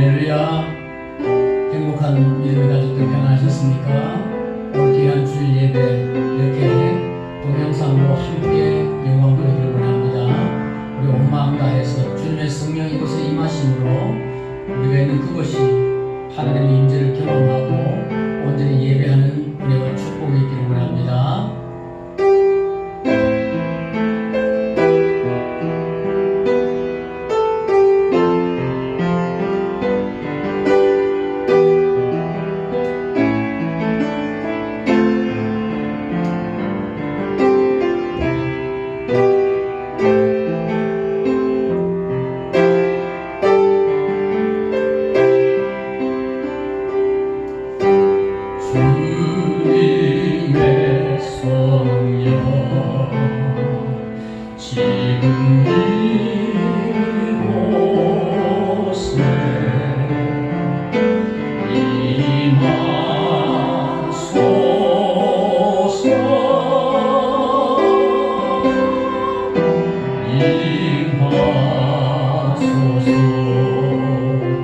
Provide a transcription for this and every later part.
할렐루야. 행복한 믿음의 가족들 평안하셨습니까? 오늘 귀한 주일 예배 이렇게 동영상으로 함께 영광 돌리기를 원합니다. 우리 온 마음 다해서 주님의 성령 이곳에 임하심으로 우리가 있는 그것이 하나님의 임재를 경험하고 온전히 예배하는 은혜와 축복이 있기를 원합니다.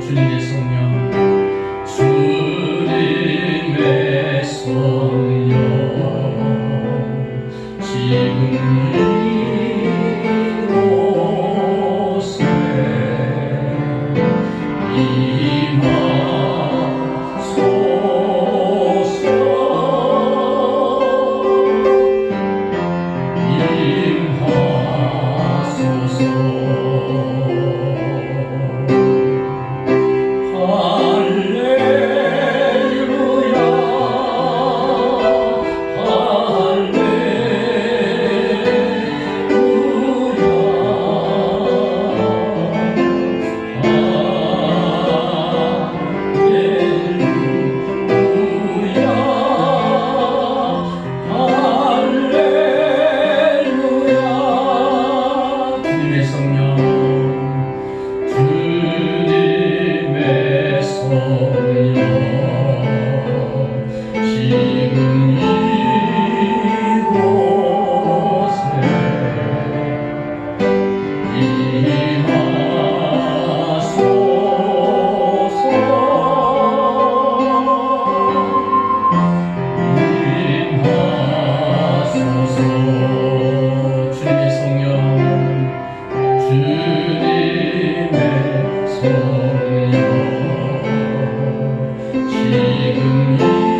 주님의 성령 지금 이곳에 임하소서. 주님의 성령 성령 지금 이곳에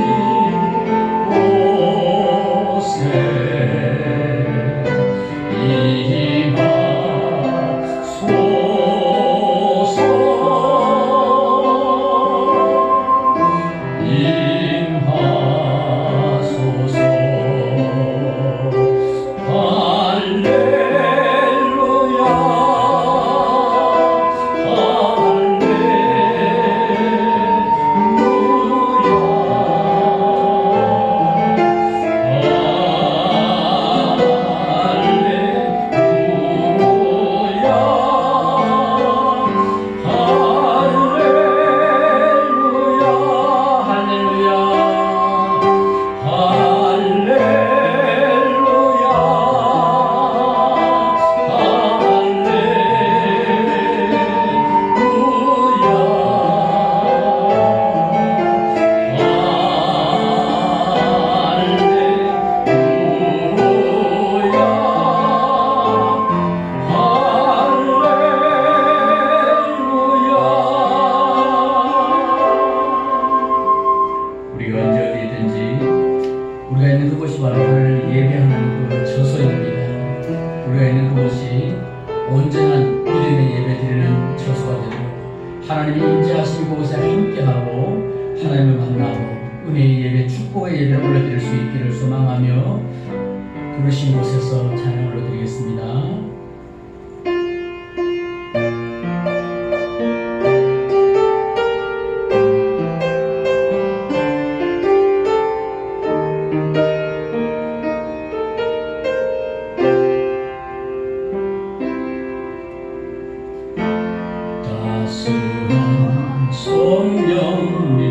우리가 있는 그곳이 바로 하나님을 예배하는 그 처소입니다. 우리가 있는 그곳이 온전한 믿음의 예배 드리는 처소가 되고 하나님이 임재하신 곳에 함께하고 하나님을 만나고 은혜의 예배, 축복의 예배를 올려드릴 수 있기를 소망하며 부르신 곳에서 찬양을 올려드리겠습니다. 따스한 성령님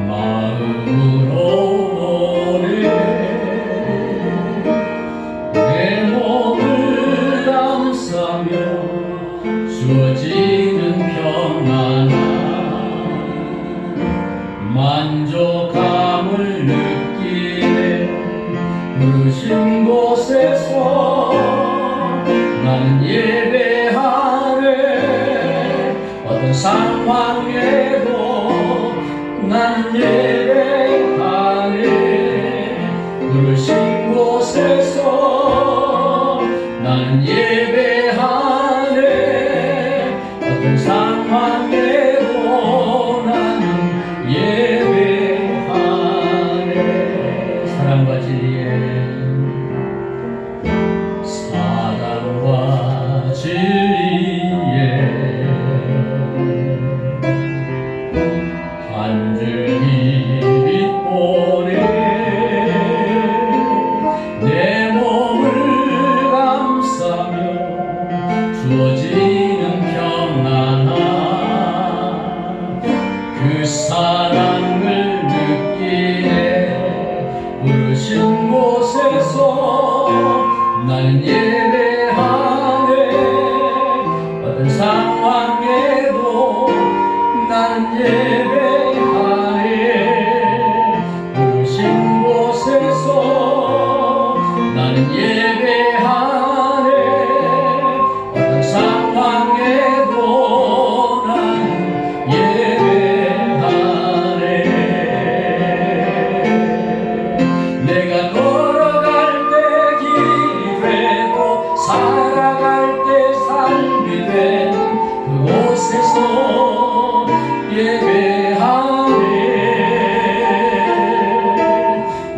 마음으로 내 몸을 감싸며 주어지는 평안함 만족함을 느끼네. 부르신 곳에서 나는 예배하네. 어떤 상황에도 나는 예배하네. 부르신 곳에서 나는 예배하네. 어떤 상황에도 나는 예배하네. 사랑과 진리에 사랑과 진리에 한 줄기 빛보네. 내 몸을 감싸며 주어지는 평안함 그 사랑을 느끼네. 부르신 곳에서 나는 예배하네. 어떤 상황에도 나는 예배하네. 부르신 곳에서 나는 예배하네. 어떤 상황에도 나는 예배하네. 내가 걸어갈 때 길이 되고 살아갈 때 삶이 되는 그곳에서 예배하네.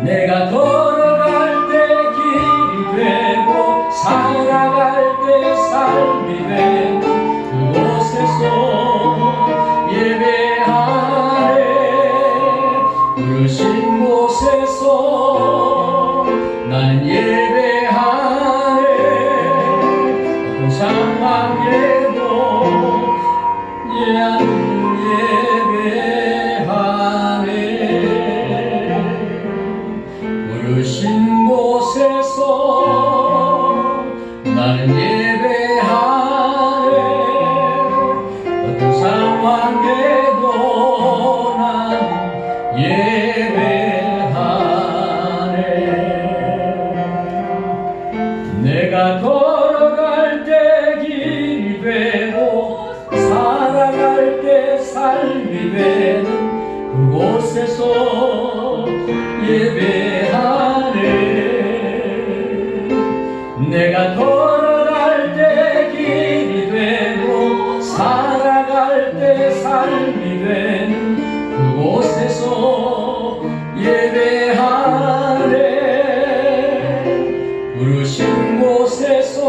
내가 걸어갈 때 길이 되고 살아갈 때 삶이 되는 그곳에서 예배하네. 부르신 곳에서 나는 예배하네. 어떤 상황에도 예배하네. 부르신 곳에서 나는 예배하네. 어떤 상황에도 나는 예배하네. 내가 걸어갈 때 길이 되고 살아갈 때 삶이 되는 그곳에서 예배하네. 내가 걸어갈 때 길이 되고 살아갈 때 삶이 되는 그곳에서 예배하네. 부르신 곳에서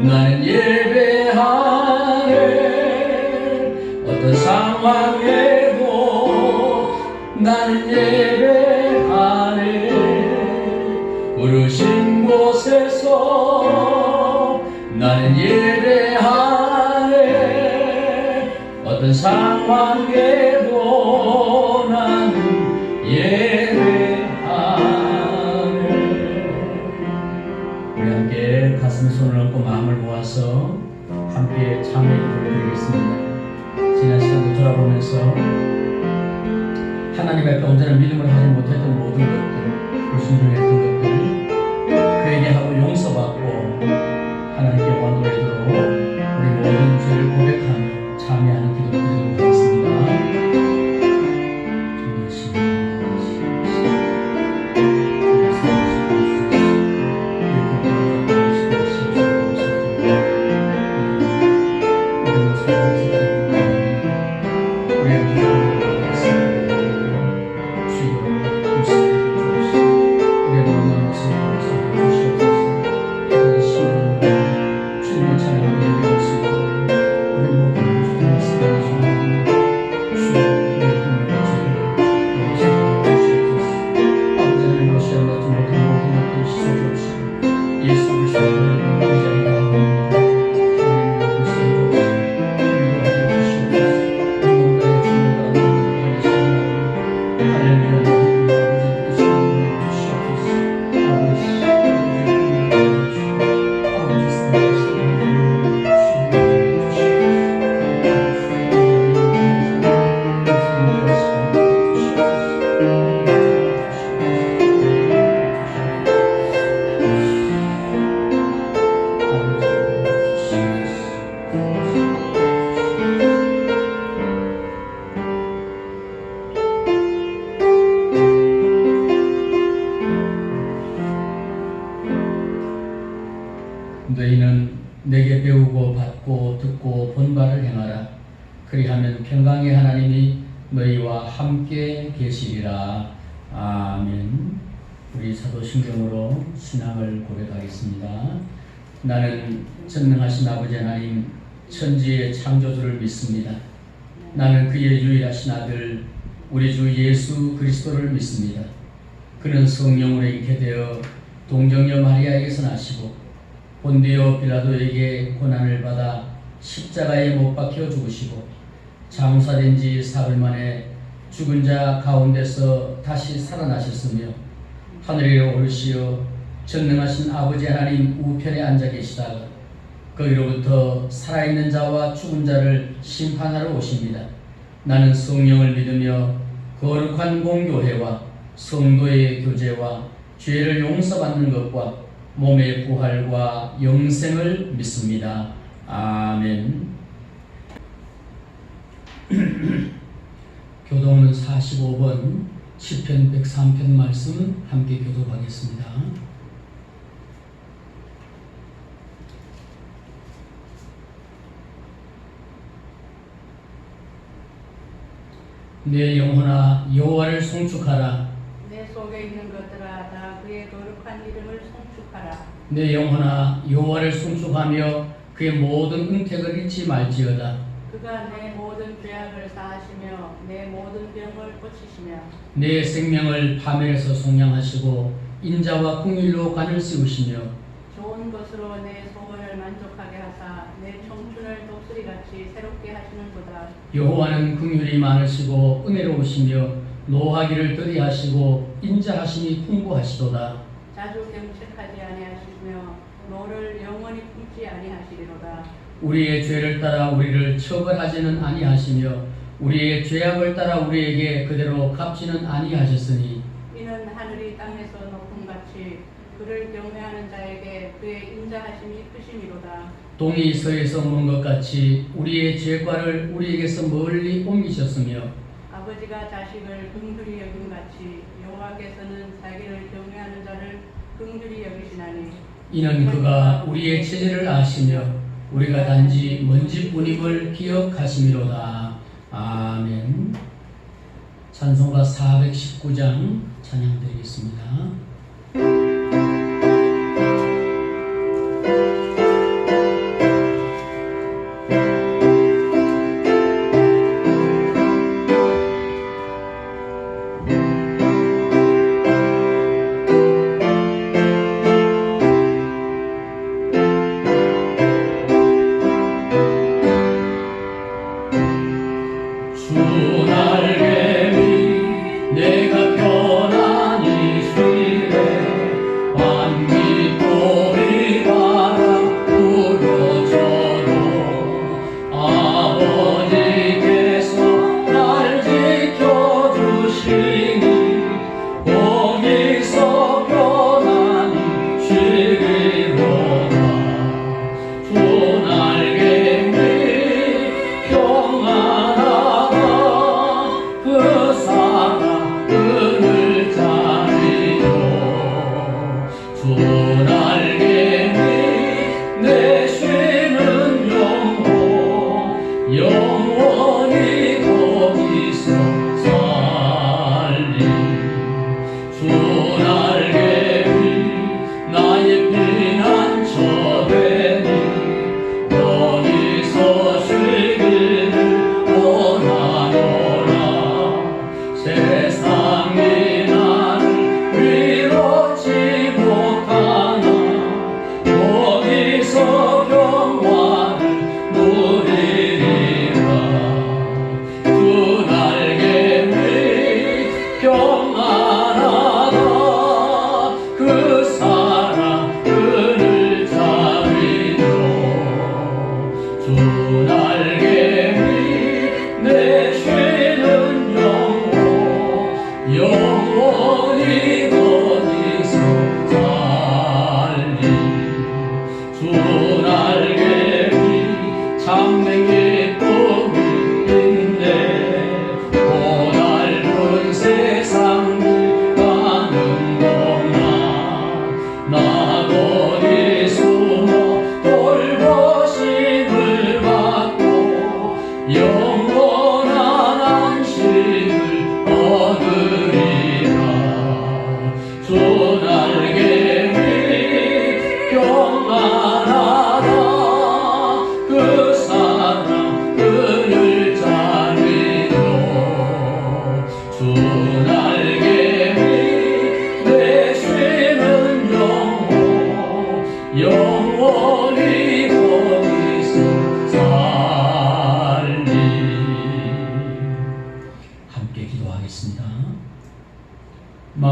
나는 예배하네. 어떤 상황에도 나는 예배하네. 부르신 곳에서 나는 예배하네. 어떤 상황에도 나는 예배하네. 우리 함께 가슴에 손을 얹고 마음을 모아서 함께 참여 기도를 드리겠습니다. 지난 시간도 돌아보면서 하나님 앞에 온전한 믿음을 하지 못했던 모든 것들, 불순종했던 것들 그에게 하고 용서받고 하나님께 영광 돌리도록 우리 모든 죄를 고백하며 참여하는 기도를 드리도록 하겠습니다. 주시옵소서. 너희는 내게 배우고 받고 듣고 본 바를 행하라. 그리하면 평강의 하나님이 너희와 함께 계시리라. 아멘. 우리 사도신경으로 신앙을 고백하겠습니다. 나는 전능하신 아버지 하나님 천지의 창조주를 믿습니다. 나는 그의 유일하신 아들 우리 주 예수 그리스도를 믿습니다. 그는 성령으로 잉태되어 동정녀 마리아에게서 나시고 본디오 빌라도에게 고난을 받아 십자가에 못 박혀 죽으시고 장사된 지 사흘 만에 죽은 자 가운데서 다시 살아나셨으며 하늘에 오르시어 전능하신 아버지 하나님 우편에 앉아 계시다가 거기로부터 살아있는 자와 죽은 자를 심판하러 오십니다. 나는 성령을 믿으며 거룩한 공교회와 성도의 교제와 죄를 용서받는 것과 몸의 부활과 영생을 믿습니다. 아멘. 교동은 45번 시편 103편 말씀 함께 교독하겠습니다. 내 영혼아 여호와를 송축하라. 내 속에 있는 것들아 다 그의 거룩한 이름을 송축하라. 내 영혼아 여호와를 송축하며 그의 모든 은택을 잊지 말지어다. 그가 내 모든 죄악을 사하시며 내 모든 병을 고치시며 내 생명을 파멸에서 속량하시고 인자와 긍휼로 관을 씌우시며 좋은 것으로 내 소원을 만족하게 하사 내 청춘을 독수리같이 새롭게 하시는도다. 여호와는 긍휼이 많으시고 은혜로우시며 노하기를 더디하시고 인자하심이 풍부하시도다. 자주 경책하지 아니하시며 노를 영원히 품지 아니하시리로다. 우리의 죄를 따라 우리를 처벌하지는 아니하시며 우리의 죄악을 따라 우리에게 그대로 갚지는 아니하셨으니 이는 하늘이 땅에서 높음같이 그를 경외하는 자에게 그의 인자하심이 크심이로다. 동이 서에서 먼 것 같이 우리의 죄과를 우리에게서 멀리 옮기셨으며 아버지가 자식을 긍휼히 여김같이 여호와께서는 자기를 경외하는 자를 긍휼히 여기시나니 이는 그가 우리의 체질을 아시며 우리가 단지 먼지뿐임을 기억하심이로다. 아멘. 찬송가 419장 찬양 드리겠습니다. 나도 네 수모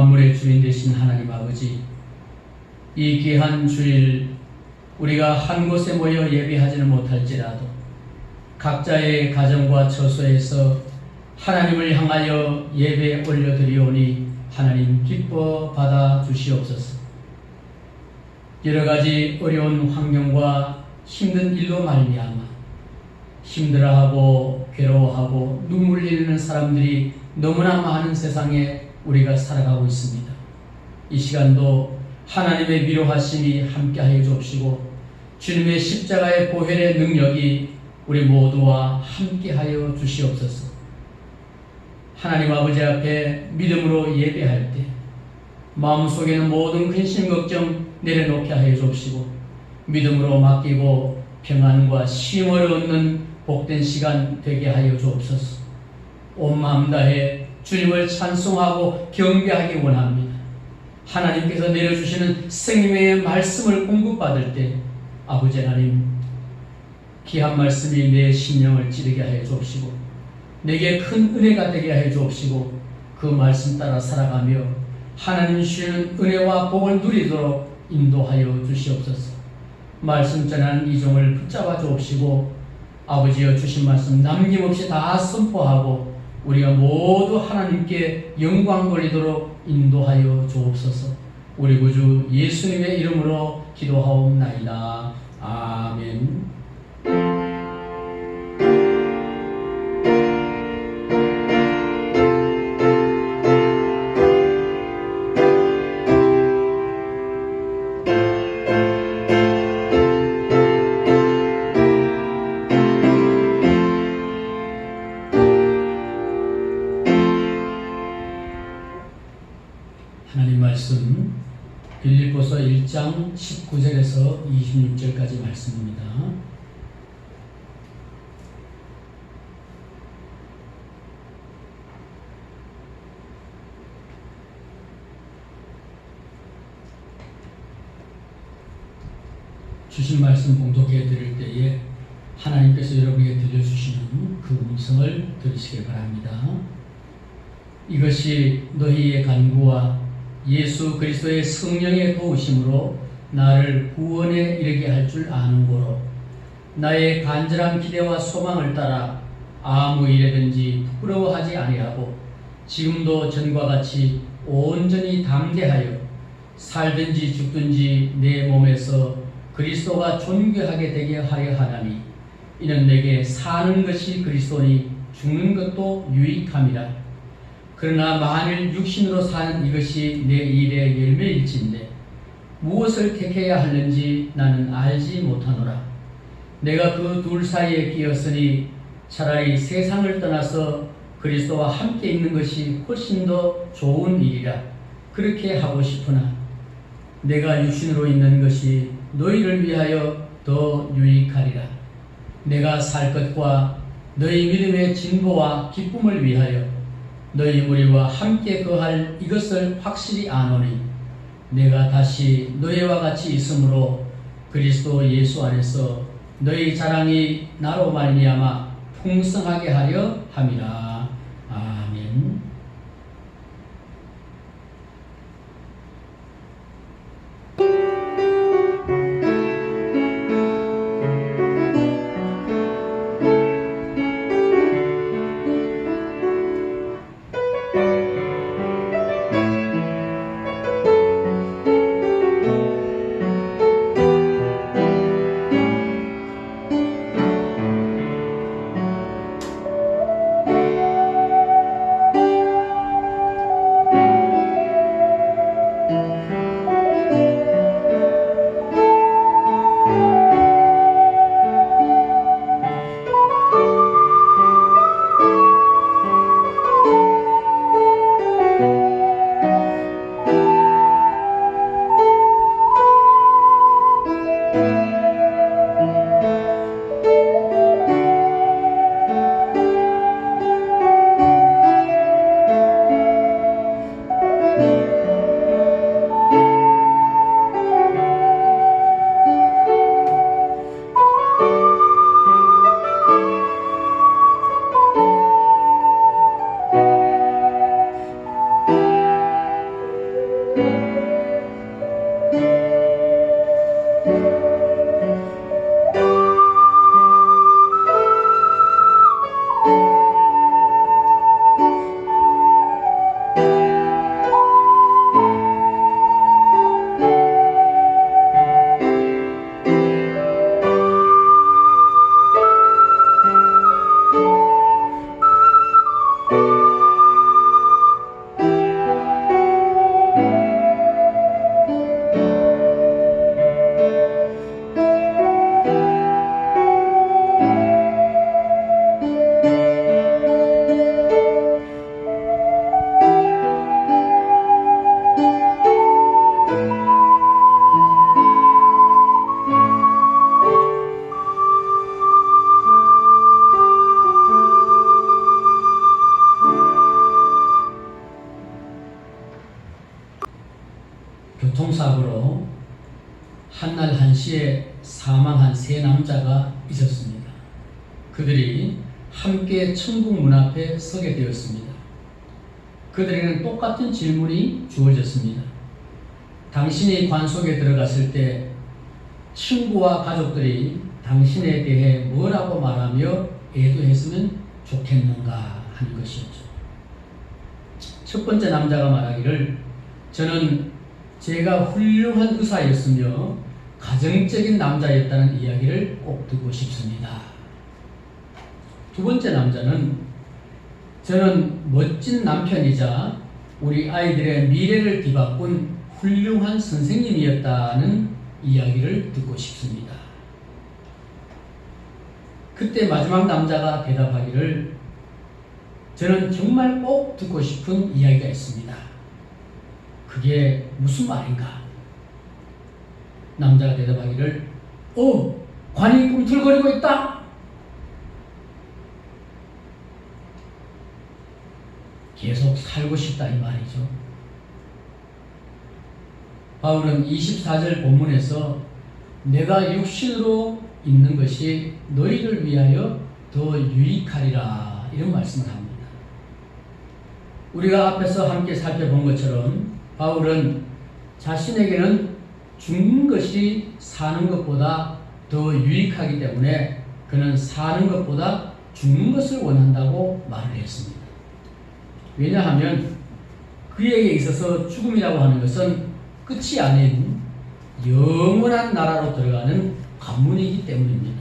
만물의 주인 되신 하나님 아버지, 이 귀한 주일 우리가 한 곳에 모여 예배하지는 못할지라도 각자의 가정과 처소에서 하나님을 향하여 예배 올려드리오니 하나님 기뻐 받아 주시옵소서. 여러 가지 어려운 환경과 힘든 일로 말미암아 힘들어하고 괴로워하고 눈물 흘리는 사람들이 너무나 많은 세상에 우리가 살아가고 있습니다. 이 시간도 하나님의 위로하심이 함께하여 주옵시고 주님의 십자가의 보혈의 능력이 우리 모두와 함께하여 주시옵소서. 하나님 아버지 앞에 믿음으로 예배할 때 마음속에는 모든 근심 걱정 내려놓게 하여 주옵시고 믿음으로 맡기고 평안과 쉼을 얻는 복된 시간 되게 하여 주옵소서. 온 마음 다해 주님을 찬송하고 경배하기 원합니다. 하나님께서 내려주시는 생명의 말씀을 공급받을 때 아버지 하나님, 귀한 말씀이 내 심령을 찌르게 하여 주옵시고 내게 큰 은혜가 되게 하여 주옵시고 그 말씀 따라 살아가며 하나님 주시는 은혜와 복을 누리도록 인도하여 주시옵소서. 말씀 전하는 이종을 붙잡아 주옵시고 아버지여 주신 말씀 남김없이 다 선포하고 우리가 모두 하나님께 영광 돌리도록 인도하여 주옵소서. 우리 구주 예수님의 이름으로 기도하옵나이다. 아멘. 하나님 말씀 빌립보서 1장 19절에서 26절까지 말씀입니다. 주신 말씀 봉독해 드릴 때에 하나님께서 여러분에게 들려주시는 그 음성을 들으시길 바랍니다. 이것이 너희의 간구와 예수 그리스도의 성령의 도우심으로 나를 구원에 이르게 할 줄 아는 고로 나의 간절한 기대와 소망을 따라 아무 일에든지 부끄러워하지 아니하고 지금도 전과 같이 온전히 담대하여 살든지 죽든지 내 몸에서 그리스도가 존귀하게 되게 하려 하나니 이는 내게 사는 것이 그리스도니 죽는 것도 유익함이라. 그러나 만일 육신으로 사는 이것이 내 일의 열매일진데 무엇을 택해야 하는지 나는 알지 못하노라. 내가 그 둘 사이에 끼었으니 차라리 세상을 떠나서 그리스도와 함께 있는 것이 훨씬 더 좋은 일이라 그렇게 하고 싶으나 내가 육신으로 있는 것이 너희를 위하여 더 유익하리라. 내가 살 것과 너희 믿음의 진보와 기쁨을 위하여 너희 무리와 함께 거할 이것을 확실히 아노니 내가 다시 너희와 같이 있으므로 그리스도 예수 안에서 너희 자랑이 나로 말미암아 풍성하게 하려 함이라. 아멘. 사망한 세 남자가 있었습니다. 그들이 함께 천국 문 앞에 서게 되었습니다. 그들에게는 똑같은 질문이 주어졌습니다. 당신이 관 속에 들어갔을 때 친구와 가족들이 당신에 대해 뭐라고 말하며 애도했으면 좋겠는가 하는 것이었죠. 첫 번째 남자가 말하기를 저는 제가 훌륭한 의사였으며 가정적인 남자였다는 이야기를 꼭 듣고 싶습니다. 두 번째 남자는 저는 멋진 남편이자 우리 아이들의 미래를 뒤바꾼 훌륭한 선생님이었다는 이야기를 듣고 싶습니다. 그때 마지막 남자가 대답하기를 저는 정말 꼭 듣고 싶은 이야기가 있습니다. 그게 무슨 말인가? 남자가 대답하기를 관이 꿈틀거리고 있다. 계속 살고 싶다 이 말이죠. 바울은 24절 본문에서 내가 육신으로 있는 것이 너희를 위하여 더 유익하리라 이런 말씀을 합니다. 우리가 앞에서 함께 살펴본 것처럼 바울은 자신에게는 죽는 것이 사는 것보다 더 유익하기 때문에 그는 사는 것보다 죽는 것을 원한다고 말을 했습니다. 왜냐하면 그에게 있어서 죽음이라고 하는 것은 끝이 아닌 영원한 나라로 들어가는 관문이기 때문입니다.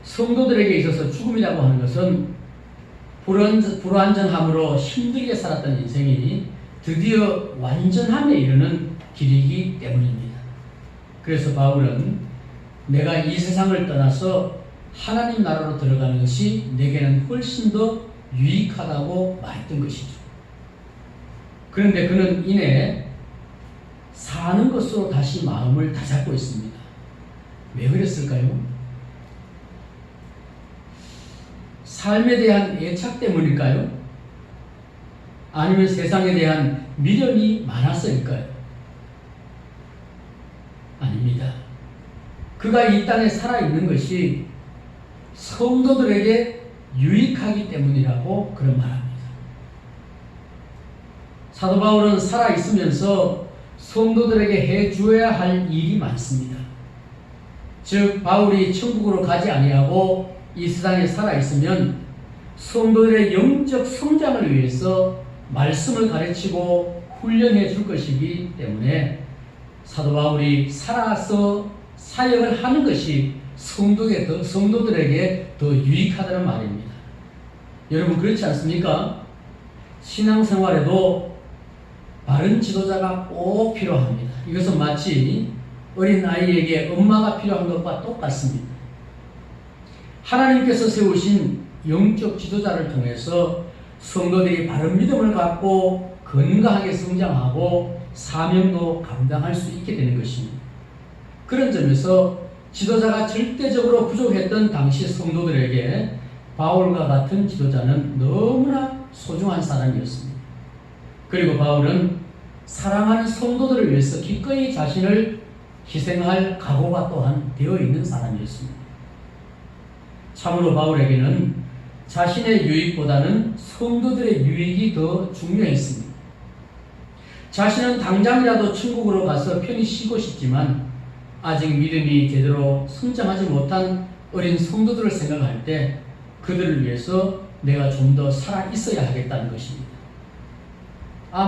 성도들에게 있어서 죽음이라고 하는 것은 불완전함으로 힘들게 살았던 인생이 드디어 완전함에 이르는 길이기 때문입니다. 그래서 바울은 내가 이 세상을 떠나서 하나님 나라로 들어가는 것이 내게는 훨씬 더 유익하다고 말했던 것이죠. 그런데 그는 이내 사는 것으로 다시 마음을 다잡고 있습니다. 왜 그랬을까요? 삶에 대한 애착 때문일까요? 아니면 세상에 대한 미련이 많았을까요? 아닙니다. 그가 이 땅에 살아있는 것이 성도들에게 유익하기 때문이라고 그런 말합니다. 사도 바울은 살아있으면서 성도들에게 해주어야 할 일이 많습니다. 즉 바울이 천국으로 가지 아니하고 이 세상에 살아있으면 성도들의 영적 성장을 위해서 말씀을 가르치고 훈련해 줄 것이기 때문에 사도 바울이 살아서 사역을 하는 것이 성도들에게 더 유익하다는 말입니다. 여러분 그렇지 않습니까? 신앙생활에도 바른 지도자가 꼭 필요합니다. 이것은 마치 어린 아이에게 엄마가 필요한 것과 똑같습니다. 하나님께서 세우신 영적 지도자를 통해서 성도들이 바른 믿음을 갖고 건강하게 성장하고 사명도 감당할 수 있게 되는 것입니다. 그런 점에서 지도자가 절대적으로 부족했던 당시 성도들에게 바울과 같은 지도자는 너무나 소중한 사람이었습니다. 그리고 바울은 사랑하는 성도들을 위해서 기꺼이 자신을 희생할 각오가 또한 되어 있는 사람이었습니다. 참으로 바울에게는 자신의 유익보다는 성도들의 유익이 더 중요했습니다. 자신은 당장이라도 천국으로 가서 편히 쉬고 싶지만 아직 믿음이 제대로 성장하지 못한 어린 성도들을 생각할 때 그들을 위해서 내가 좀 더 살아 있어야 하겠다는 것입니다.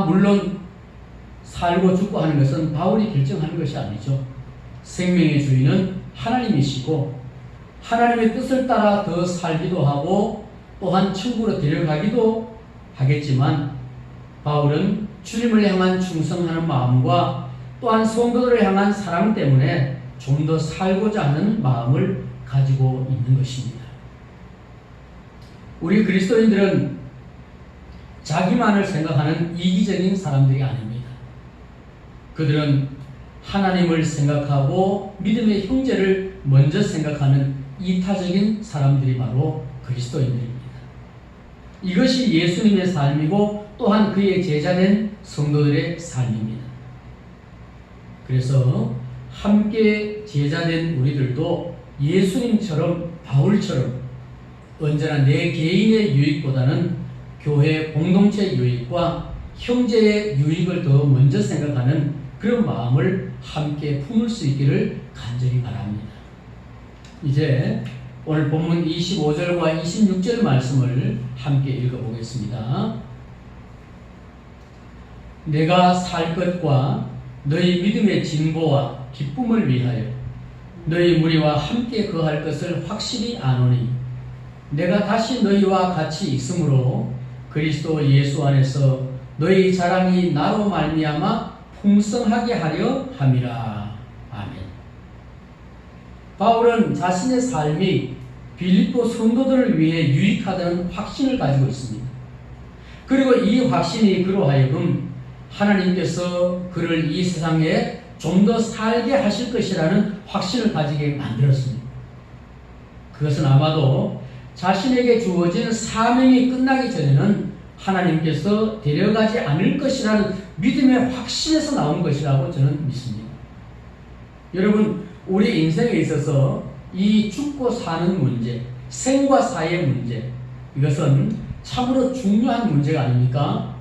물론 살고 죽고 하는 것은 바울이 결정하는 것이 아니죠. 생명의 주인은 하나님이시고 하나님의 뜻을 따라 더 살기도 하고 또한 천국으로 데려가기도 하겠지만 바울은 주님을 향한 충성하는 마음과 또한 성도들을 향한 사랑 때문에 좀 더 살고자 하는 마음을 가지고 있는 것입니다. 우리 그리스도인들은 자기만을 생각하는 이기적인 사람들이 아닙니다. 그들은 하나님을 생각하고 믿음의 형제를 먼저 생각하는 이타적인 사람들이 바로 그리스도인들입니다. 이것이 예수님의 삶이고 또한 그의 제자된 성도들의 삶입니다. 그래서 함께 제자된 우리들도 예수님처럼 바울처럼 언제나 내 개인의 유익보다는 교회 공동체 유익과 형제의 유익을 더 먼저 생각하는 그런 마음을 함께 품을 수 있기를 간절히 바랍니다. 이제 오늘 본문 25절과 26절 말씀을 함께 읽어보겠습니다. 내가 살 것과 너희 믿음의 진보와 기쁨을 위하여 너희 무리와 함께 거할 것을 확실히 아노니 내가 다시 너희와 같이 있으므로 그리스도 예수 안에서 너희 자랑이 나로 말미암아 풍성하게 하려 함이라. 아멘. 바울은 자신의 삶이 빌립보 성도들을 위해 유익하다는 확신을 가지고 있습니다. 그리고 이 확신이 그로 하여금 하나님께서 그를 이 세상에 좀 더 살게 하실 것이라는 확신을 가지게 만들었습니다. 그것은 아마도 자신에게 주어진 사명이 끝나기 전에는 하나님께서 데려가지 않을 것이라는 믿음의 확신에서 나온 것이라고 저는 믿습니다. 여러분, 우리 인생에 있어서 이 죽고 사는 문제, 생과 사의 문제, 이것은 참으로 중요한 문제가 아닙니까?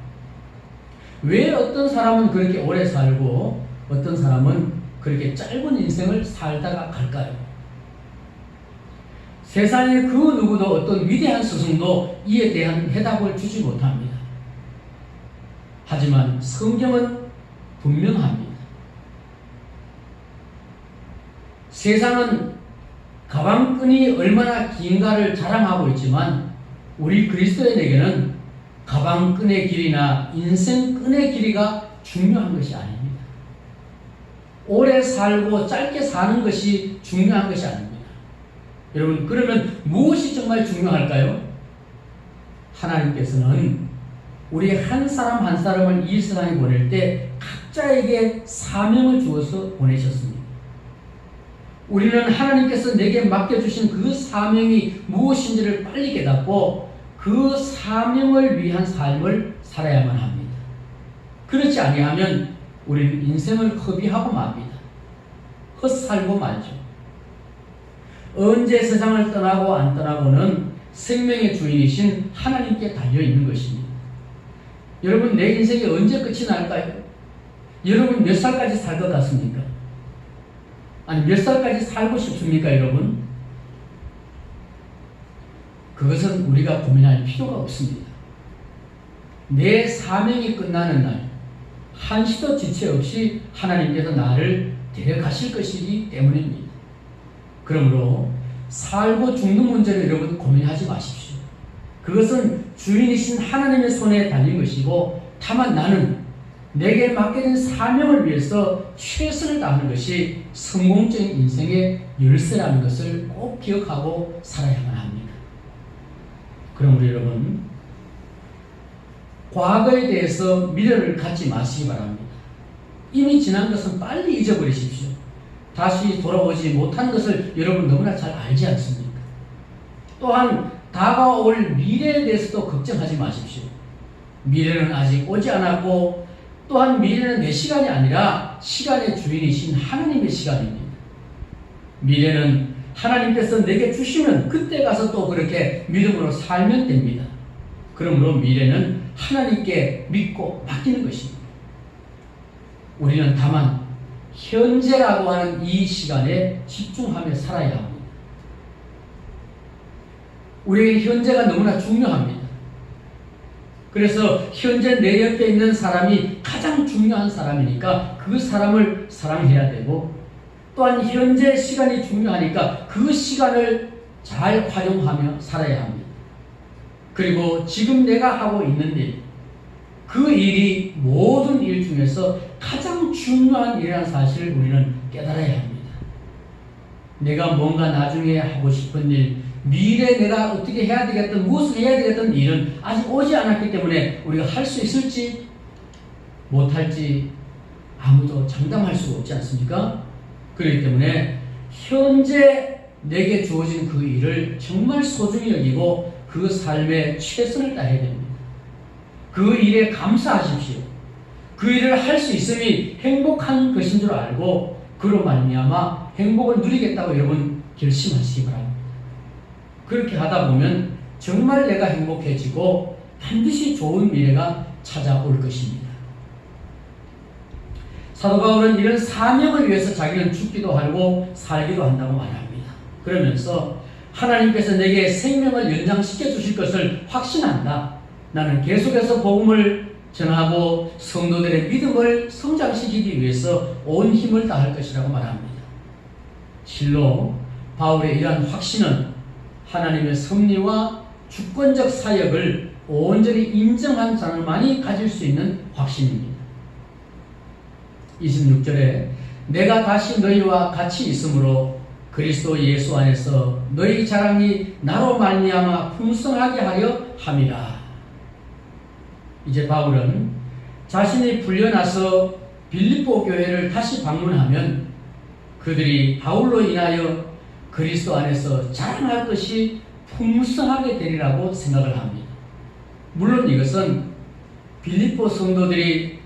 왜 어떤 사람은 그렇게 오래 살고 어떤 사람은 그렇게 짧은 인생을 살다가 갈까요? 세상의 그 누구도 어떤 위대한 스승도 이에 대한 해답을 주지 못합니다. 하지만 성경은 분명합니다. 세상은 가방끈이 얼마나 긴가를 자랑하고 있지만 우리 그리스도인에게는 가방끈의 길이나 인생끈의 길이가 중요한 것이 아닙니다. 오래 살고 짧게 사는 것이 중요한 것이 아닙니다. 여러분, 그러면 무엇이 정말 중요할까요? 하나님께서는 우리 한 사람 한 사람을 이 세상에 보낼 때 각자에게 사명을 주어서 보내셨습니다. 우리는 하나님께서 내게 맡겨주신 그 사명이 무엇인지를 빨리 깨닫고 그 사명을 위한 삶을 살아야만 합니다. 그렇지 아니하면 우리는 인생을 허비하고 맙니다. 헛살고 말죠. 언제 세상을 떠나고 안 떠나고는 생명의 주인이신 하나님께 달려있는 것입니다. 여러분, 내 인생이 언제 끝이 날까요? 여러분 몇 살까지 살 것 같습니까? 아니, 몇 살까지 살고 싶습니까, 여러분? 그것은 우리가 고민할 필요가 없습니다. 내 사명이 끝나는 날, 한시도 지체 없이 하나님께서 나를 데려가실 것이기 때문입니다. 그러므로 살고 죽는 문제를 여러분 고민하지 마십시오. 그것은 주인이신 하나님의 손에 달린 것이고, 다만 나는 내게 맡겨진 사명을 위해서 최선을 다하는 것이 성공적인 인생의 열쇠라는 것을 꼭 기억하고 살아야만 합니다. 그러므로 여러분, 과거에 대해서 미련을 갖지 마시기 바랍니다. 이미 지난 것은 빨리 잊어버리십시오. 다시 돌아오지 못하는 것을 여러분 너무나 잘 알지 않습니까? 또한 다가올 미래에 대해서도 걱정하지 마십시오. 미래는 아직 오지 않았고, 또한 미래는 내 시간이 아니라 시간의 주인이신 하나님의 시간입니다. 미래는 하나님께서 내게 주시면 그때 가서 또 그렇게 믿음으로 살면 됩니다. 그러므로 미래는 하나님께 믿고 맡기는 것입니다. 우리는 다만 현재라고 하는 이 시간에 집중하며 살아야 합니다. 우리에게 현재가 너무나 중요합니다. 그래서 현재 내 옆에 있는 사람이 가장 중요한 사람이니까 그 사람을 사랑해야 되고, 또한 현재 시간이 중요하니까 그 시간을 잘 활용하며 살아야 합니다. 그리고 지금 내가 하고 있는 일, 그 일이 모든 일 중에서 가장 중요한 일이라는 사실을 우리는 깨달아야 합니다. 내가 뭔가 나중에 하고 싶은 일, 미래에 내가 어떻게 해야 되겠든 무엇을 해야 되겠든 일은 아직 오지 않았기 때문에 우리가 할 수 있을지 못할지 아무도 장담할 수가 없지 않습니까? 그렇기 때문에 현재 내게 주어진 그 일을 정말 소중히 여기고 그 삶에 최선을 다해야 됩니다. 그 일에 감사하십시오. 그 일을 할 수 있음이 행복한 것인 줄 알고 그로 말미암아 행복을 누리겠다고 여러분 결심하시기 바랍니다. 그렇게 하다 보면 정말 내가 행복해지고 반드시 좋은 미래가 찾아올 것입니다. 사도 바울은 이런 사명을 위해서 자기는 죽기도 하고 살기도 한다고 말합니다. 그러면서 하나님께서 내게 생명을 연장시켜 주실 것을 확신한다. 나는 계속해서 복음을 전하고 성도들의 믿음을 성장시키기 위해서 온 힘을 다할 것이라고 말합니다. 실로 바울의 이러한 확신은 하나님의 섭리와 주권적 사역을 온전히 인정한 자만이 가질 수 있는 확신입니다. 26절에 내가 다시 너희와 같이 있으므로 그리스도 예수 안에서 너희 자랑이 나로 말미암아 풍성하게 하려 함이라. 이제 바울은 자신이 풀려나서 빌립보 교회를 다시 방문하면 그들이 바울로 인하여 그리스도 안에서 자랑할 것이 풍성하게 되리라고 생각을 합니다. 물론 이것은 빌립보 성도들이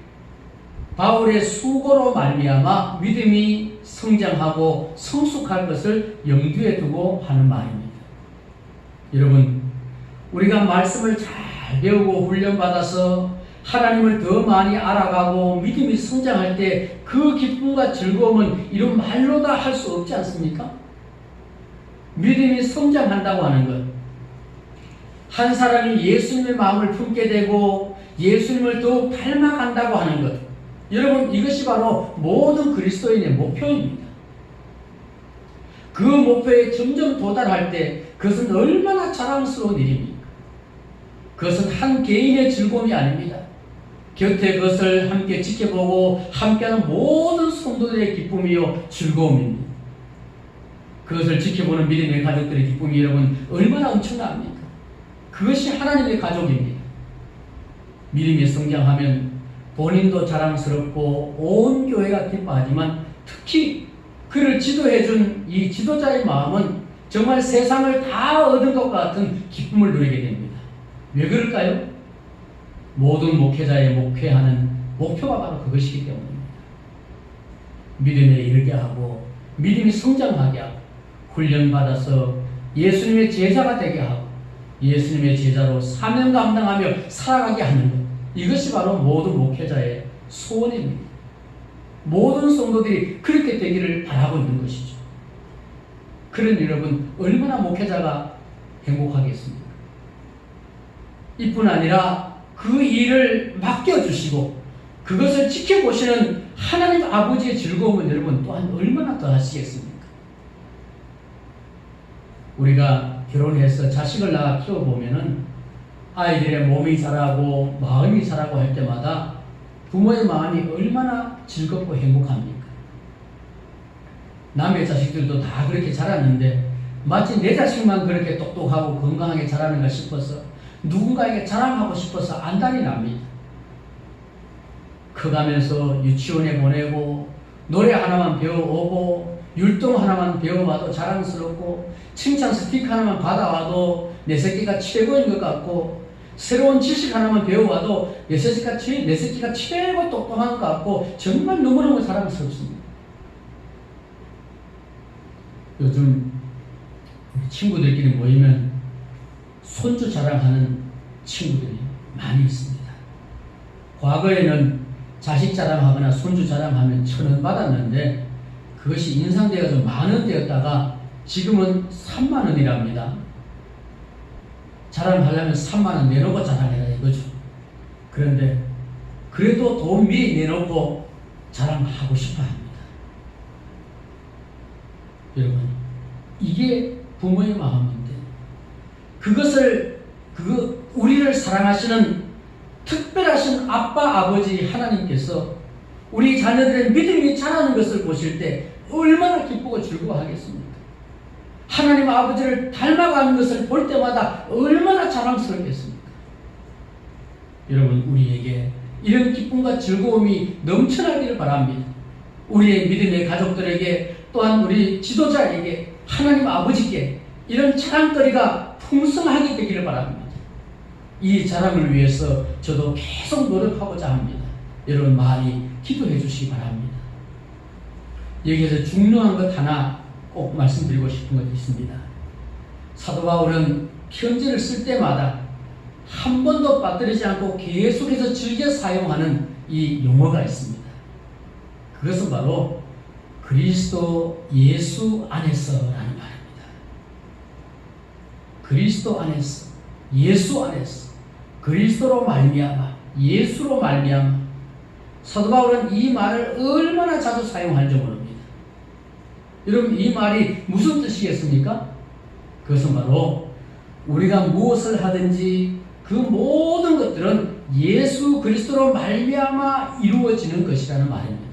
바울의 수고로 말미암아 믿음이 성장하고 성숙할 것을 염두에 두고 하는 말입니다. 여러분, 우리가 말씀을 잘 배우고 훈련받아서 하나님을 더 많이 알아가고 믿음이 성장할 때 그 기쁨과 즐거움은 이런 말로 다 할 수 없지 않습니까? 믿음이 성장한다고 하는 것, 한 사람이 예수님의 마음을 품게 되고 예수님을 더욱 닮아간다고 하는 것, 여러분, 이것이 바로 모든 그리스도인의 목표입니다. 그 목표에 점점 도달할 때 그것은 얼마나 자랑스러운 일입니까? 그것은 한 개인의 즐거움이 아닙니다. 곁에 그것을 함께 지켜보고 함께하는 모든 성도들의 기쁨이요 즐거움입니다. 그것을 지켜보는 믿음의 가족들의 기쁨이 여러분 얼마나 엄청납니까? 그것이 하나님의 가족입니다. 믿음이 성장하면 본인도 자랑스럽고 온 교회가 기뻐하지만 특히 그를 지도해준 이 지도자의 마음은 정말 세상을 다 얻은 것 같은 기쁨을 누리게 됩니다. 왜 그럴까요? 모든 목회자의 목회하는 목표가 바로 그것이기 때문입니다. 믿음에 이르게 하고 믿음이 성장하게 하고 훈련받아서 예수님의 제자가 되게 하고 예수님의 제자로 사명 감당하며 살아가게 하는 것, 이것이 바로 모든 목회자의 소원입니다. 모든 성도들이 그렇게 되기를 바라고 있는 것이죠. 그런 여러분, 얼마나 목회자가 행복하겠습니까? 이뿐 아니라 그 일을 맡겨주시고 그것을 지켜보시는 하나님 아버지의 즐거움은 여러분 또한 얼마나 더 하시겠습니까? 우리가 결혼해서 자식을 낳아 키워보면은 아이들의 몸이 자라고 마음이 자라고 할 때마다 부모의 마음이 얼마나 즐겁고 행복합니까? 남의 자식들도 다 그렇게 자랐는데 마치 내 자식만 그렇게 똑똑하고 건강하게 자라는가 싶어서 누군가에게 자랑하고 싶어서 안달이 납니다. 커가면서 유치원에 보내고 노래 하나만 배워오고 율동 하나만 배워봐도 자랑스럽고 칭찬 스티커 하나만 받아와도 내 새끼가 최고인 것 같고 새로운 지식 하나만 배워와도 내 새끼가 최고 똑똑한 것 같고 정말 너무너무 자랑스럽습니다. 요즘 친구들끼리 모이면 손주 자랑하는 친구들이 많이 있습니다. 과거에는 자식 자랑하거나 손주 자랑하면 1,000원 받았는데 그것이 인상되어서 10,000원 되었다가 지금은 30,000원이랍니다. 자랑하려면 30,000원 내놓고 자랑해라 이거죠. 그런데 그래도 돈 미리 내놓고 자랑하고 싶어 합니다. 여러분, 이게 부모의 마음인데 우리를 사랑하시는 특별하신 아빠, 아버지 하나님께서 우리 자녀들의 믿음이 자라는 것을 보실 때 얼마나 기쁘고 즐거워하겠습니까? 하나님 아버지를 닮아가는 것을 볼 때마다 얼마나 자랑스럽겠습니까? 여러분, 우리에게 이런 기쁨과 즐거움이 넘쳐나기를 바랍니다. 우리의 믿음의 가족들에게 또한 우리 지도자에게 하나님 아버지께 이런 자랑거리가 풍성하게 되기를 바랍니다. 이 자랑을 위해서 저도 계속 노력하고자 합니다. 여러분 많이 기도해 주시기 바랍니다. 여기에서 중요한 것 하나 꼭 말씀드리고 싶은 것이 있습니다. 사도 바울은 편지를 쓸 때마다 한 번도 빠뜨리지 않고 계속해서 즐겨 사용하는 이 용어가 있습니다. 그것은 바로 그리스도 예수 안에서라는 말입니다. 그리스도 안에서, 예수 안에서, 그리스도로 말미암아, 예수로 말미암아. 사도 바울은 이 말을 얼마나 자주 사용하는지 모릅니다. 여러분, 이 말이 무슨 뜻이겠습니까? 그것은 바로 우리가 무엇을 하든지 그 모든 것들은 예수 그리스도로 말미암아 이루어지는 것이라는 말입니다.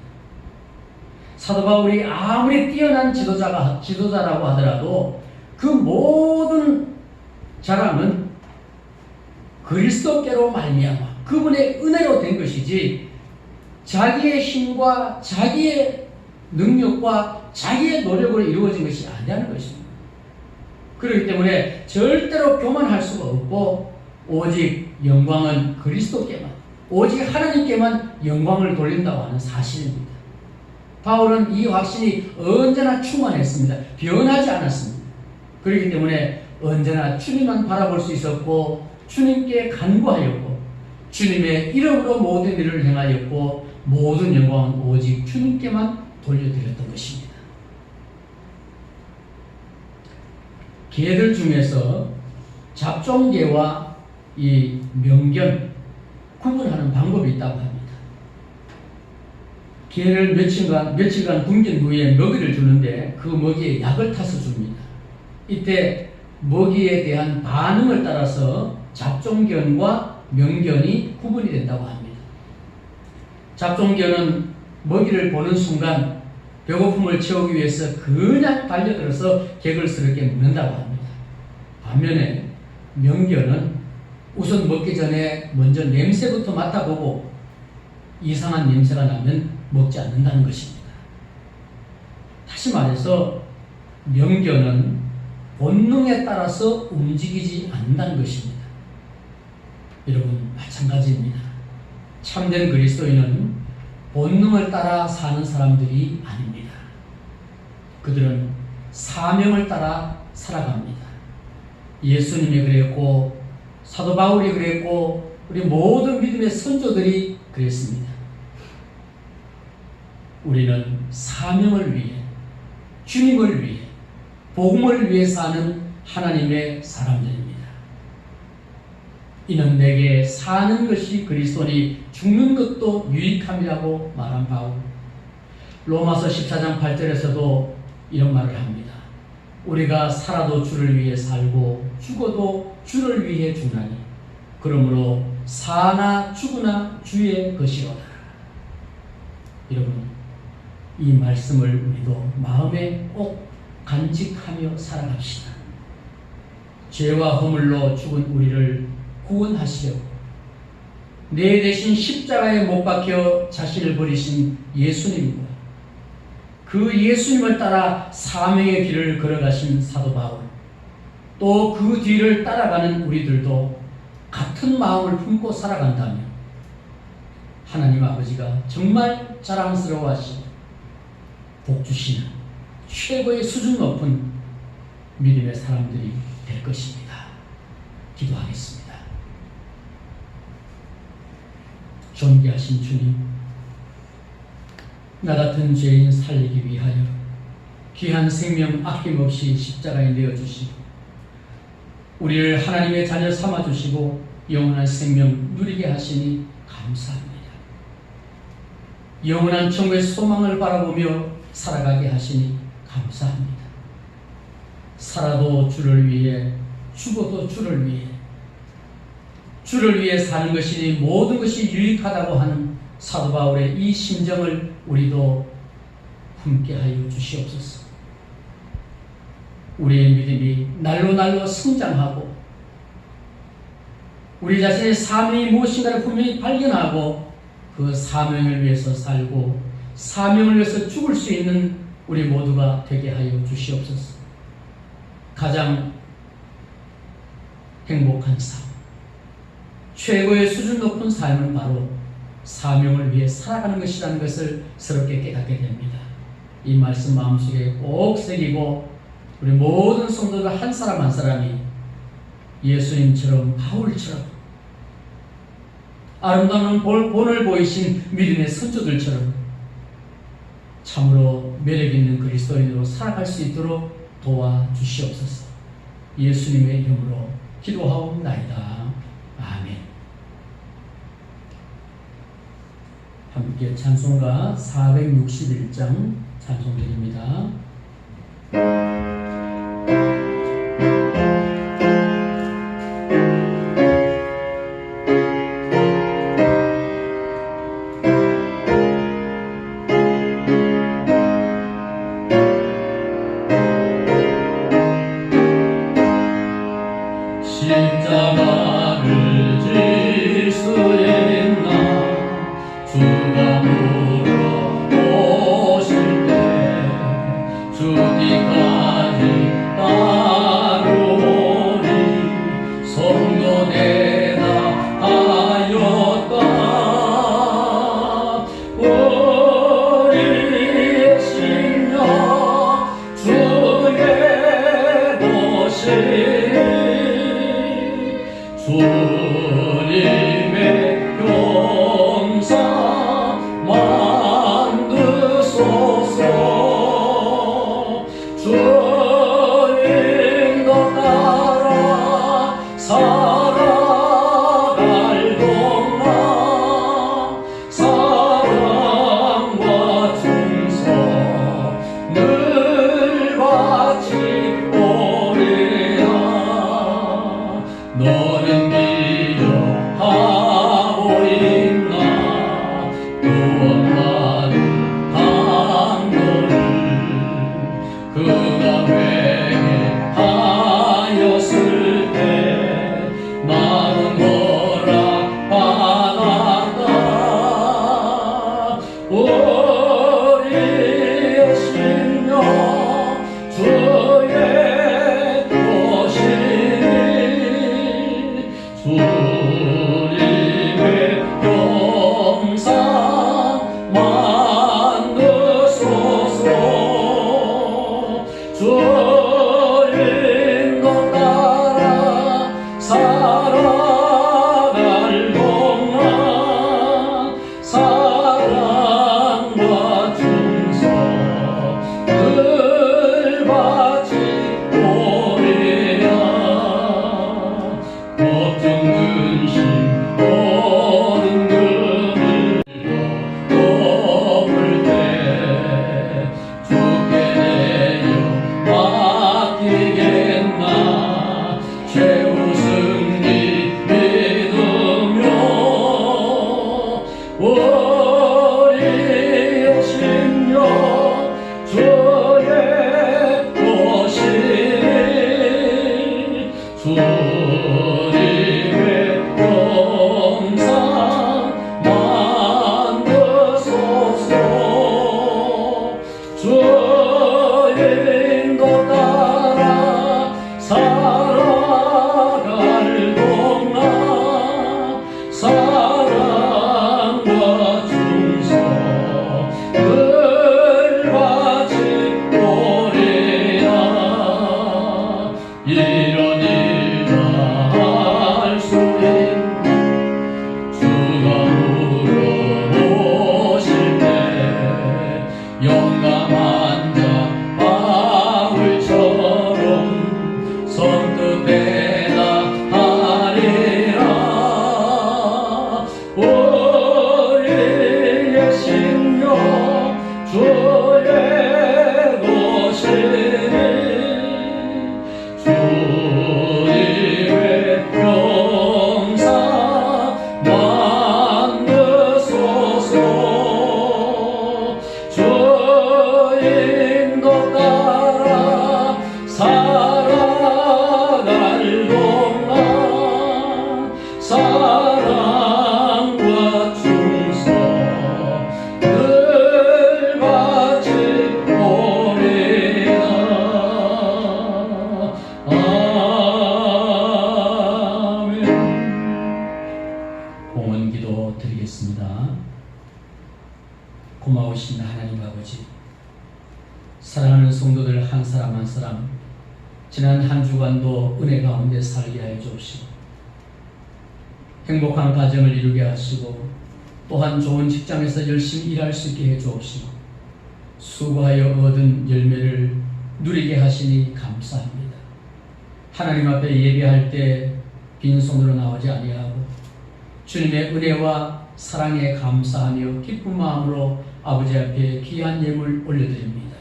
사도 바울이 아무리 뛰어난 지도자라고 하더라도 그 모든 자랑은 그리스도께로 말미암아 그분의 은혜로 된 것이지 자기의 힘과 자기의 능력과 자기의 노력으로 이루어진 것이 아니라는 것입니다. 그렇기 때문에 절대로 교만할 수가 없고 오직 영광은 그리스도께만, 오직 하나님께만 영광을 돌린다고 하는 사실입니다. 바울은 이 확신이 언제나 충만했습니다. 변하지 않았습니다. 그렇기 때문에 언제나 주님만 바라볼 수 있었고 주님께 간구하였고 주님의 이름으로 모든 일을 행하였고 모든 영광은 오직 주님께만 돌려드렸던 것입니다. 계들 중에서 잡종계와 이 명견 구분하는 방법이 있다고 합니다. 개를 며칠간 굶긴 후에 먹이를 주는데 그 먹이에 약을 타서 줍니다. 이때 먹이에 대한 반응을 따라서 잡종견과 명견이 구분이 된다고 합니다. 잡종견은 먹이를 보는 순간 배고픔을 채우기 위해서 그냥 달려들어서 개걸스럽게 먹는다고 합니다. 반면에 명견은 우선 먹기 전에 먼저 냄새부터 맡아보고 이상한 냄새가 나면 먹지 않는다는 것입니다. 다시 말해서 명견은 본능에 따라서 움직이지 않는다는 것입니다. 여러분, 마찬가지입니다. 참된 그리스도인은 본능을 따라 사는 사람들이 아닙니다. 그들은 사명을 따라 살아갑니다. 예수님이 그랬고 사도 바울이 그랬고 우리 모든 믿음의 선조들이 그랬습니다. 우리는 사명을 위해, 주님을 위해, 복음을 위해 사는 하나님의 사람들입니다. 이는 내게 사는 것이 그리스도니 죽는 것도 유익함이라고 말한 바울. 로마서 14장 8절에서도 이런 말을 합니다. 우리가 살아도 주를 위해 살고 죽어도 주를 위해 죽나니 그러므로 사나 죽으나 주의 것이로다. 여러분, 이 말씀을 우리도 마음에 꼭 간직하며 살아갑시다. 죄와 허물로 죽은 우리를 구원하시려고 내 대신 십자가에 못 박혀 자신을 버리신 예수님과 그 예수님을 따라 사명의 길을 걸어가신 사도 바울, 또 그 뒤를 따라가는 우리들도 같은 마음을 품고 살아간다면 하나님 아버지가 정말 자랑스러워하시고 복 주시는 최고의 수준 높은 믿음의 사람들이 될 것입니다. 기도하겠습니다. 존귀하신 주님, 나 같은 죄인 살리기 위하여 귀한 생명 아낌없이 십자가에 내어주시고 우리를 하나님의 자녀 삼아주시고 영원한 생명 누리게 하시니 감사합니다. 영원한 천국의 소망을 바라보며 살아가게 하시니 감사합니다. 살아도 주를 위해, 죽어도 주를 위해 사는 것이니 모든 것이 유익하다고 하는 사도 바울의 이 심정을 우리도 품게 하여 주시옵소서. 우리의 믿음이 날로 성장하고 우리 자신의 사명이 무엇인가를 분명히 발견하고 그 사명을 위해서 살고 사명을 위해서 죽을 수 있는 우리 모두가 되게 하여 주시옵소서. 가장 행복한 삶, 최고의 수준 높은 삶은 바로 사명을 위해 살아가는 것이라는 것을 새롭게 깨닫게 됩니다. 이 말씀 마음속에 꼭 새기고 우리 모든 성도들 한 사람 한 사람이 예수님처럼 바울처럼 아름다운 본을 보이신 믿음의 선조들처럼 참으로 매력있는 그리스도인으로 살아갈 수 있도록 도와주시옵소서. 예수님의 이름으로 기도하옵나이다. 아멘. 함께 찬송가 461장 찬송드립니다. 십자가를 질 수 있나 주가 물어보실 때 주기까지 따르오리 성도 대답하였다. 우리의 심령 주의 보시 주님의 용사 만드소서. 주님도 따라 살아갈 동안 사랑과 충성 늘 바치오리라. 너는 기억하고 있나 구원받은 강도를 그가 회개하였을 때 나는 허락받았다. 우리의 심령 주의 것이니 주님의 영상 만드소서. 주님도 따라 살아갈 동안 사랑과 충성 늘 바치오리라. 걱정 근심 모든 금을 덮을 때 주께 내어 맡기겠나. 최후 승리 믿으며 우리의 심령 주의 것이니 주님의 영상 만드소서. 주님도 따라 살아갈 동안 사랑과 충성 늘 바치오리라. 이런 일을 할 수 있나 주가 물어보실 때 영감한 자 바울처럼 선뜻 대답하리라. 우리의 심령 주의 것이니 주 사랑하는 사람, 지난 한 주간도 은혜 가운데 살게 하여 주옵시고, 행복한 가정을 이루게 하시고, 또한 좋은 직장에서 열심히 일할 수 있게 해 주옵시고, 수고하여 얻은 열매를 누리게 하시니 감사합니다. 하나님 앞에 예배할 때 빈손으로 나오지 아니하고 주님의 은혜와 사랑에 감사하며 기쁜 마음으로 아버지 앞에 귀한 예물 올려드립니다.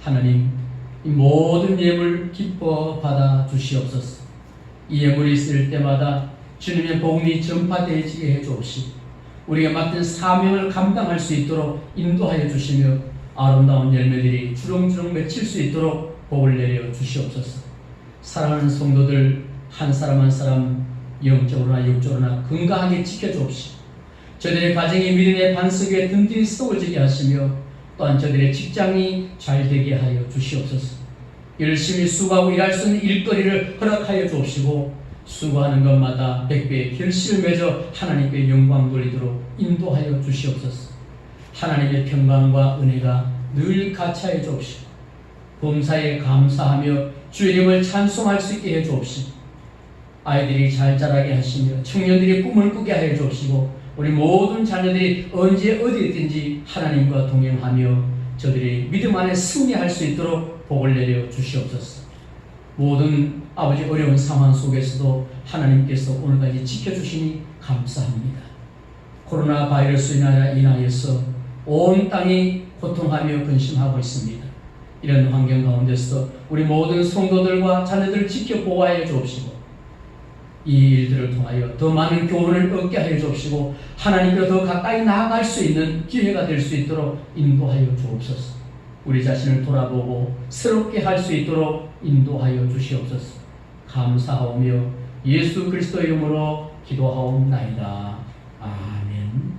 하나님, 이 모든 예물 기뻐 받아 주시옵소서. 이 예물이 있을 때마다 주님의 복음이 전파되게 해 주옵시고, 우리가 맡은 사명을 감당할 수 있도록 인도하여 주시며 아름다운 열매들이 주렁주렁 맺힐 수 있도록 복을 내려 주시옵소서. 사랑하는 성도들 한 사람 한 사람 영적으로나 육적으로나 건강하게 지켜주옵시고, 저들의 가정이 믿음의 반석 위에 든든히 세워지게 하시며, 또한 저들의 직장이 잘 되게 하여 주시옵소서. 열심히 수고하고 일할 수 있는 일거리를 허락하여 주옵시고, 수고하는 것마다 백배의 결실을 맺어 하나님께 영광 돌리도록 인도하여 주시옵소서. 하나님의 평강과 은혜가 늘 같이하여 주옵시고, 범사에 감사하며 주님을 찬송할 수 있게 해 주옵시고, 아이들이 잘 자라게 하시며 청년들이 꿈을 꾸게 하여 주옵시고, 우리 모든 자녀들이 언제 어디든지 하나님과 동행하며 저들이 믿음 안에 승리할 수 있도록 복을 내려 주시옵소서. 모든 아버지 어려운 상황 속에서도 하나님께서 오늘까지 지켜주시니 감사합니다. 코로나 바이러스 인하여서 온 땅이 고통하며 근심하고 있습니다. 이런 환경 가운데서 우리 모든 성도들과 자녀들을 지켜 보호하여 주옵시고, 이 일들을 통하여 더 많은 교훈을 얻게 하여 주옵시고, 하나님께로 더 가까이 나아갈 수 있는 기회가 될 수 있도록 인도하여 주옵소서. 우리 자신을 돌아보고 새롭게 할 수 있도록 인도하여 주시옵소서. 감사하오며 예수 그리스도 이름으로 기도하옵나이다. 아멘.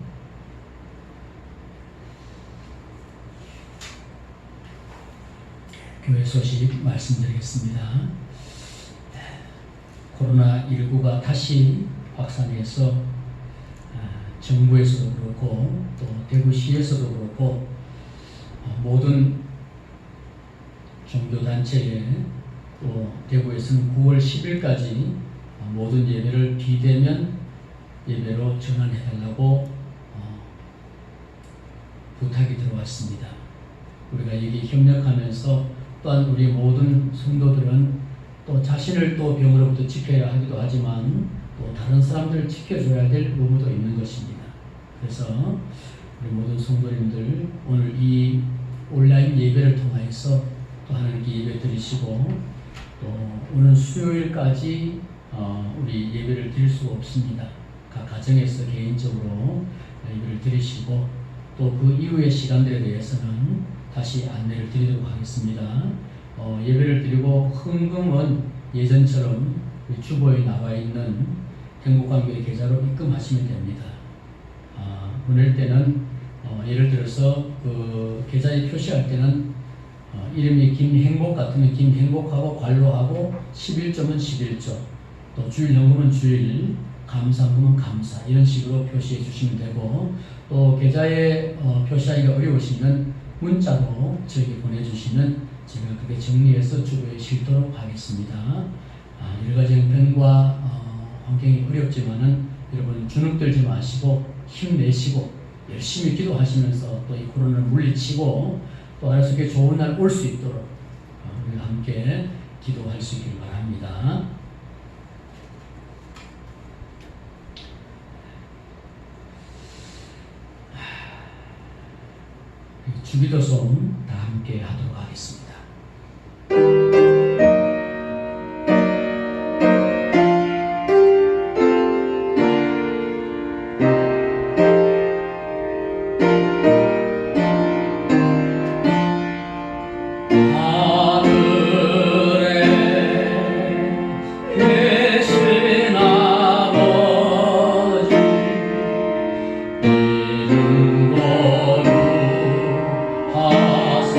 교회 소식 말씀드리겠습니다. 코로나19가 다시 확산해서 정부에서도 그렇고 또 대구시에서도 그렇고 모든 종교단체에 또 대구에서는 9월 10일까지 모든 예배를 비대면 예배로 전환해달라고 부탁이 들어왔습니다. 우리가 여기 협력하면서 또한 우리 모든 성도들은 또 자신을 또 병으로부터 지켜야 하기도 하지만 또 다른 사람들을 지켜줘야 될 의무도 있는 것입니다. 그래서 우리 모든 성도님들 오늘 이 온라인 예배를 통해서 또 하나님께 예배 드리시고, 또 오늘 수요일까지 우리 예배를 드릴 수가 없습니다. 각 가정에서 개인적으로 예배를 드리시고, 또 그 이후의 시간들에 대해서는 다시 안내를 드리도록 하겠습니다. 예배를 드리고 헌금은 예전처럼 주보에 나와 있는 행복한 교회 계좌로 입금하시면 됩니다. 보낼 때는 예를 들어서 그 계좌에 표시할 때는 이름이 김행복 같으면 김행복하고 관로하고 11조면 11조, 또 주일연금은 주일, 감사금은 감사, 이런 식으로 표시해 주시면 되고, 또 계좌에 표시하기가 어려우시면 문자로 저에게 보내주시면 제가 그렇게 정리해서 주보에 실도록 하겠습니다. 여러 가지 형편과 환경이 어렵지만은 여러분 주눅들지 마시고 힘내시고 열심히 기도하시면서 또 이 코로나를 물리치고 또 하루 속에 좋은 날 올 수 있도록 우리 함께 기도할 수 있길 바랍니다. 주기도송 다 함께 하도록 하겠습니다. 이름 거룩하사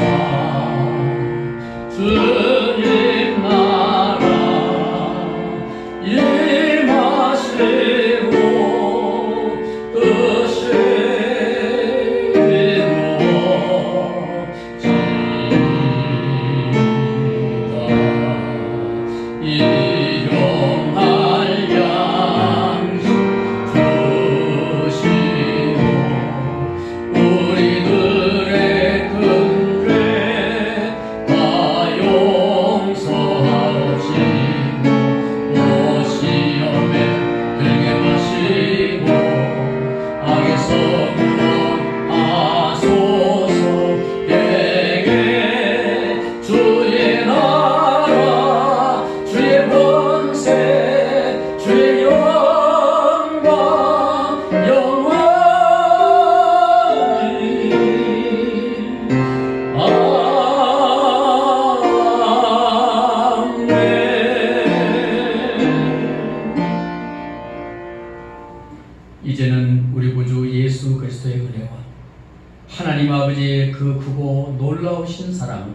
그 크고 놀라우신 사랑과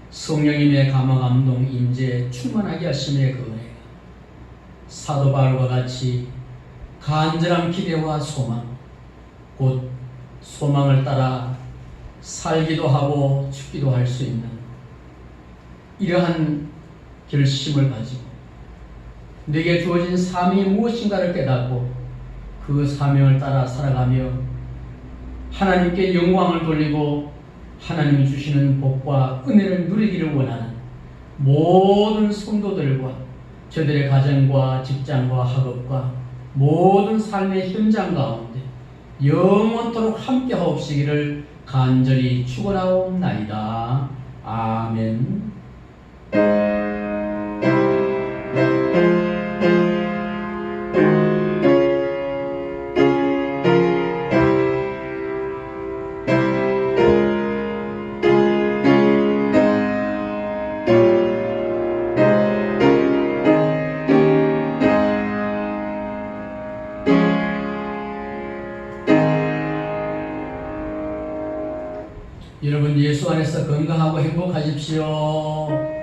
성령님의 감화 감동 임재 충만하게 하심의 그 은혜가 사도 바울과 같이 간절한 기대와 소망 곧 소망을 따라 살기도 하고 죽기도 할 수 있는 이러한 결심을 가지고 내게 주어진 사명이 무엇인가를 깨닫고 그 사명을 따라 살아가며 하나님께 영광을 돌리고 하나님이 주시는 복과 은혜를 누리기를 원하는 모든 성도들과 저들의 가정과 직장과 학업과 모든 삶의 현장 가운데 영원토록 함께 하옵시기를 간절히 축원하옵나이다. 아멘. 여러분 예수 안에서 건강하고 행복하십시오.